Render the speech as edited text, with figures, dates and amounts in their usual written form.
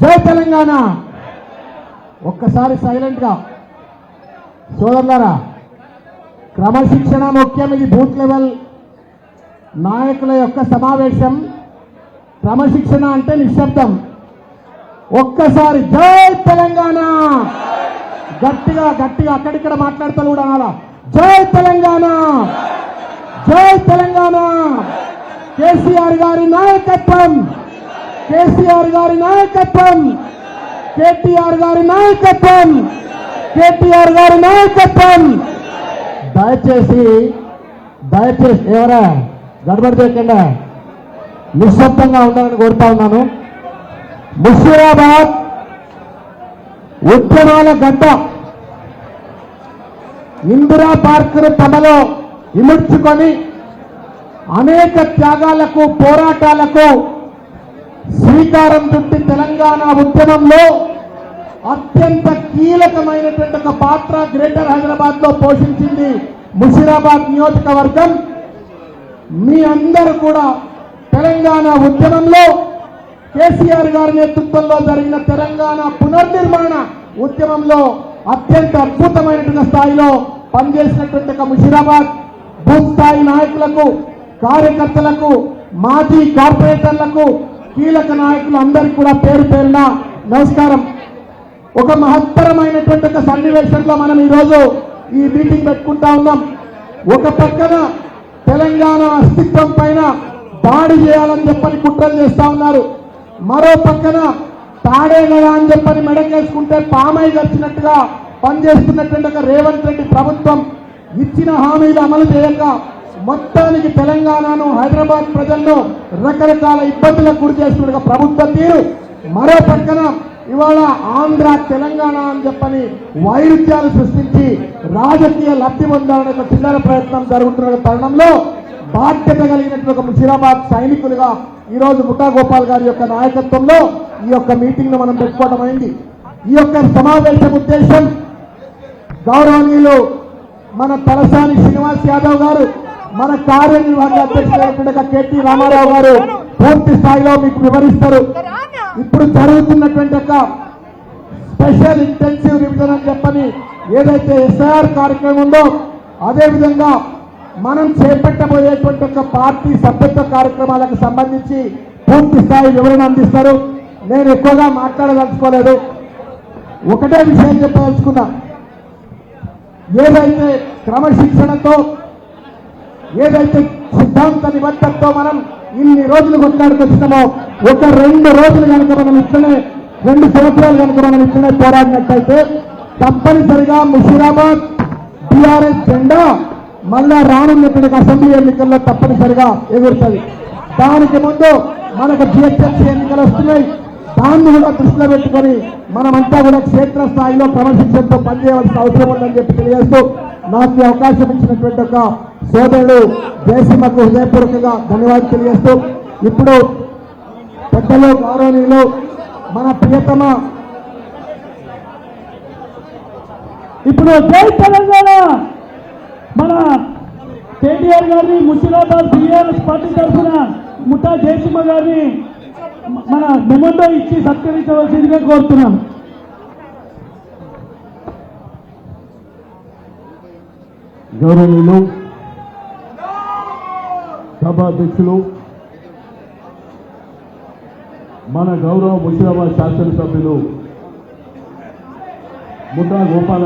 జై తెలంగాణ. ఒక్కసారి సైలెంట్ గా సోదరులారా, క్రమశిక్షణ ముఖ్యం. ఇది బూత్ లెవెల్ నాయకుల యొక్క సమావేశం. క్రమశిక్షణ అంటే నిశ్శబ్దం. ఒక్కసారి జై తెలంగాణ గట్టిగా గట్టిగా అక్కడిక్కడ మాట్లాడతారు కూడా అనాలా. జై తెలంగాణ, జై తెలంగాణ. కేసీఆర్ గారి నాయకత్వం, కేసీఆర్ గారి నాయకత్వం, కేటీఆర్ గారి నాయకత్వం, కేటీఆర్ గారి నాయకత్వం. దయచేసి దయచేసి ఎవరా గడబడి చేయకుండా నిశ్శబ్దంగా ఉండాలని కోరుతా ఉన్నాను. ముషీరాబాద్ ఉద్యమాల గడ్డ. ఇందిరా పార్కును తమలో ఇముడ్చుకొని అనేక త్యాగాలకు పోరాటాలకు శ్రీకారం చుట్టి తెలంగాణ ఉద్యమంలో అత్యంత కీలకమైనటువంటి ఒక పాత్ర గ్రేటర్ హైదరాబాద్ లో పోషించింది ముషీరాబాద్ నియోజకవర్గం. మీ అందరూ కూడా తెలంగాణ ఉద్యమంలో కేసీఆర్ గారి నేతృత్వంలో జరిగిన తెలంగాణ పునర్నిర్మాణ ఉద్యమంలో అత్యంత అద్భుతమైనటువంటి స్థాయిలో పనిచేసినటువంటి ఒక ముషీరాబాద్ బూత్ స్థాయి నాయకులకు, కార్యకర్తలకు, మాజీ కార్పొరేటర్లకు, కీలక నాయకులు అందరికీ కూడా పేరు పేరున నమస్కారం. ఒక మహత్తరమైనటువంటి ఒక సన్నివేశంలో మనం ఈరోజు ఈ మీటింగ్ పెట్టుకుంటా ఉన్నాం. ఒక పక్కన తెలంగాణ అస్తిత్వం పైన దాడి చేయాలని చెప్పని కుట్రలు చేస్తా ఉన్నారు. మరో పక్కన తాడే కదా అని చెప్పని మెడకేసుకుంటే పామై వచ్చినట్టుగా పనిచేస్తున్నటువంటి ఒక రేవంత్ రెడ్డి ప్రభుత్వం ఇచ్చిన హామీలు అమలు చేయక మొత్తానికి తెలంగాణను, హైదరాబాద్ ప్రజలను రకరకాల ఇబ్బందులకు గురి చేస్తున్న ప్రభుత్వ తీరు. మరో పక్కన ఇవాళ ఆంధ్ర తెలంగాణ అని చెప్పని వైరుధ్యాలు సృష్టించి రాజకీయ లబ్ధి పొందాలనే ఒక చిల్లర ప్రయత్నం జరుగుతున్న తరుణంలో బాధ్యత కలిగినటువంటి ముషీరాబాద్ సైనికులుగా ఈరోజు ముఠా గోపాల్ గారి యొక్క నాయకత్వంలో ఈ యొక్క మీటింగ్ ను మనం పెట్టుకోవడం అయింది. ఈ యొక్క సమావేశం ఉద్దేశం గౌరవనీయులు మన తలసాని శ్రీనివాస్ యాదవ్ గారు, మన కార్యనిర్వాహక అధ్యక్షుడైనటువంటి కేటీ రామారావు గారు పూర్తి స్థాయిలో మీకు వివరిస్తారు. ఇప్పుడు జరుగుతున్నటువంటి ఒక స్పెషల్ ఇంటెన్సివ్ రివిజన్ అని చెప్పని ఏదైతే ఎస్ఐఆర్ కార్యక్రమం ఉందో అదేవిధంగా మనం చేపట్టబోయేటువంటి ఒక పార్టీ సభ్యత్వ కార్యక్రమాలకు సంబంధించి పూర్తి స్థాయి వివరణ అందిస్తారు. నేను ఎక్కువగా మాట్లాడదలుచుకోలేదు. ఒకటే విషయం చెప్పదలుచుకున్నా. ఏదైతే క్రమశిక్షణతో, ఏదైతే సిద్ధాంత నిబద్ధతతో మనం ఇన్ని రోజులు కొట్లాడుకొచ్చినామో, ఒక 2 రోజులు కనుక మనం ఇట్లనే 2 సంవత్సరాలు కనుక మనం ఇట్లనే పోరాడినట్టయితే తప్పనిసరిగా ముషీరాబాద్ టీఆర్ఎస్ జెండా మళ్ళా రానున్నటువంటి అసెంబ్లీ ఎన్నికల్లో తప్పనిసరిగా ఎగురుతుంది. దానికి ముందు మనకు జిహెచ్ఎంసీ ఎన్నికలు వస్తున్నాయి. దాన్ని కూడా దృష్టిలో పెట్టుకొని మనమంతా కూడా క్షేత్రస్థాయిలో క్రమశిక్షణతో పనిచేయవలసిన అవసరం ఉందని చెప్పి తెలియజేస్తూ నాకు అవకాశం ఇచ్చినటువంటి ఒక సోదరుడు జయసింహకు హృదయపూర్వకంగా ధన్యవాదాలు తెలియజేస్తూ ఇప్పుడు పెద్దలు గౌరవనీయులు మన ప్రియతమ ఇప్పుడు జై తెలంగాణ మన కేటీఆర్ గారిని ముషీరాబాద్ బీఆర్ఎస్ పార్టీ తరఫున ముఠా జయసింహ గారిని మన మెమోండో ఇచ్చి సత్కరించవలసిందిగా కోరుతున్నాం. గౌరవనీయులు సభాధ్యక్షులు, మన గౌరవ ముషీరాబాద్ శాసనసభ్యులు ముఠా గోపాల్